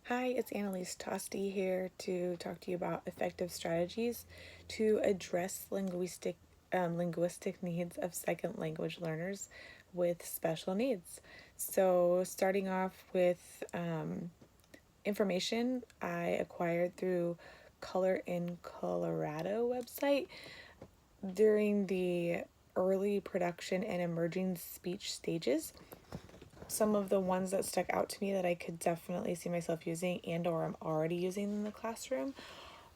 Hi, it's Annalise Tosti here to talk to you about effective strategies to address linguistic needs of second language learners with special needs. So, starting off with information I acquired through Color in Colorado website during the early production and emerging speech stages. Some of the ones that stuck out to me that I could definitely see myself using and or I'm already using in the classroom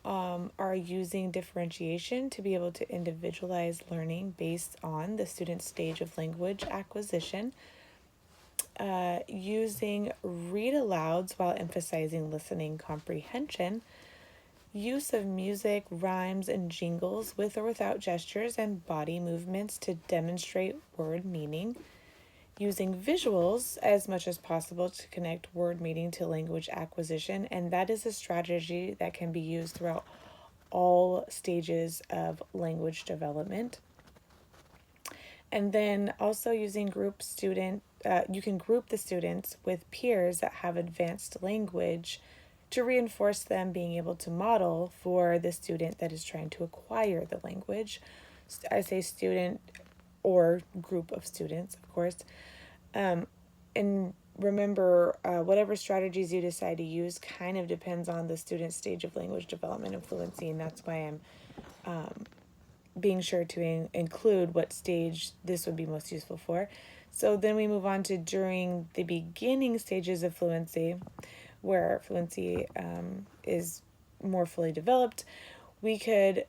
are using differentiation to be able to individualize learning based on the student's stage of language acquisition, using read alouds while emphasizing listening comprehension, use of music, rhymes, and jingles with or without gestures and body movements to demonstrate word meaning, using visuals as much as possible to connect word meaning to language acquisition, and that is a strategy that can be used throughout all stages of language development. And then also using you can group the students with peers that have advanced language to reinforce them being able to model for the student that is trying to acquire the language. I say student or group of students, of course. And remember, whatever strategies you decide to use kind of depends on the student's stage of language development and fluency, and that's why I'm being sure to include what stage this would be most useful for. So then we move on to during the beginning stages of fluency, where fluency is more fully developed. We could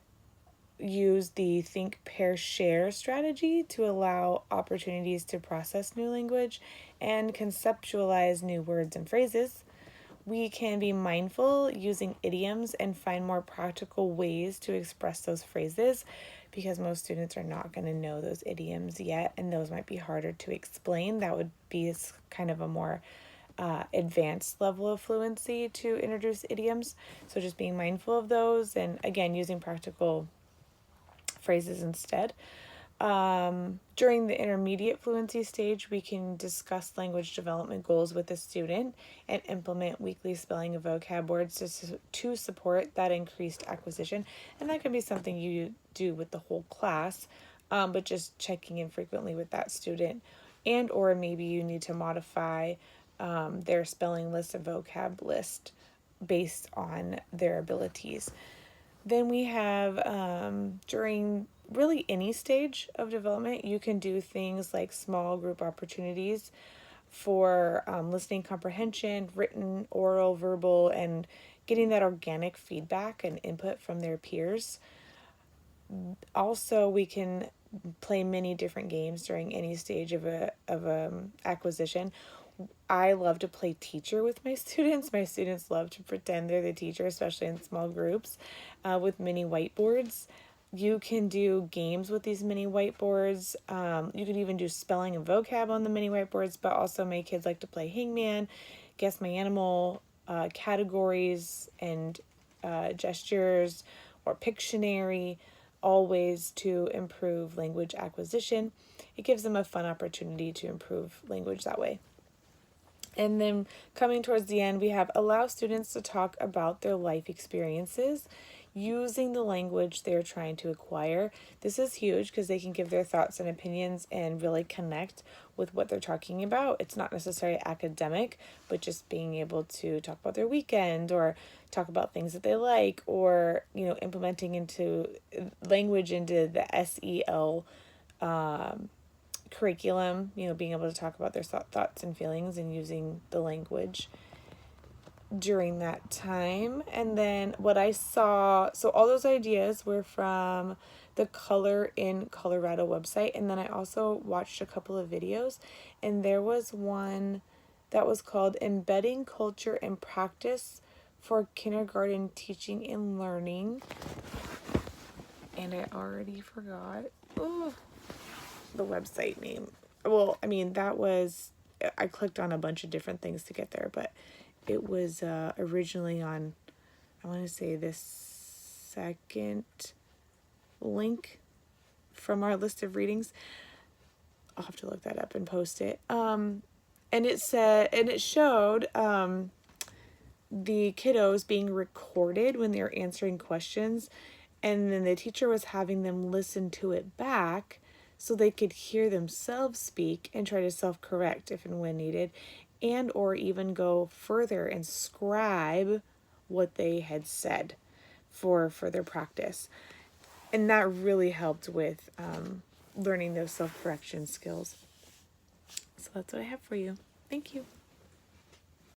use the think, pair, share strategy to allow opportunities to process new language and conceptualize new words and phrases. We can be mindful using idioms and find more practical ways to express those phrases because most students are not going to know those idioms yet, and those might be harder to explain. That would be kind of a more advanced level of fluency to introduce idioms. So just being mindful of those and again using practical phrases instead. During the intermediate fluency stage, we can discuss language development goals with the student and implement weekly spelling of vocab words to support that increased acquisition. And that can be something you do with the whole class, but just checking in frequently with that student. And or maybe you need to modify their spelling list and vocab list based on their abilities. Then we have during really any stage of development, you can do things like small group opportunities for listening comprehension, written, oral, verbal, and getting that organic feedback and input from their peers. Also, we can play many different games during any stage of acquisition. I love to play teacher with my students. My students love to pretend they're the teacher, especially in small groups with mini whiteboards. You can do games with these mini whiteboards. You can even do spelling and vocab on the mini whiteboards, but also my kids like to play hangman, guess my animal, categories and gestures, or Pictionary, all ways to improve language acquisition. It gives them a fun opportunity to improve language that way. And then coming towards the end, we have allow students to talk about their life experiences using the language they're trying to acquire. This is huge because they can give their thoughts and opinions and really connect with what they're talking about. It's not necessarily academic, but just being able to talk about their weekend or talk about things that they like, or implementing into language into the SEL curriculum, being able to talk about their thoughts and feelings and using the language during that time. And then what I saw, so all those ideas were from the Color in Colorado website. And then I also watched a couple of videos, and there was one that was called Embedding Culture and Practice for Kindergarten Teaching and Learning. And I already forgot. Oh, the website name. Well, I mean, I clicked on a bunch of different things to get there, but it was originally on, I want to say, this second link from our list of readings. I'll have to look that up and post it. And it showed the kiddos being recorded when they were answering questions, and then the teacher was having them listen to it back so they could hear themselves speak and try to self-correct if and when needed, and or even go further and scribe what they had said for further practice. And that really helped with learning those self-correction skills. So that's what I have for you. Thank you.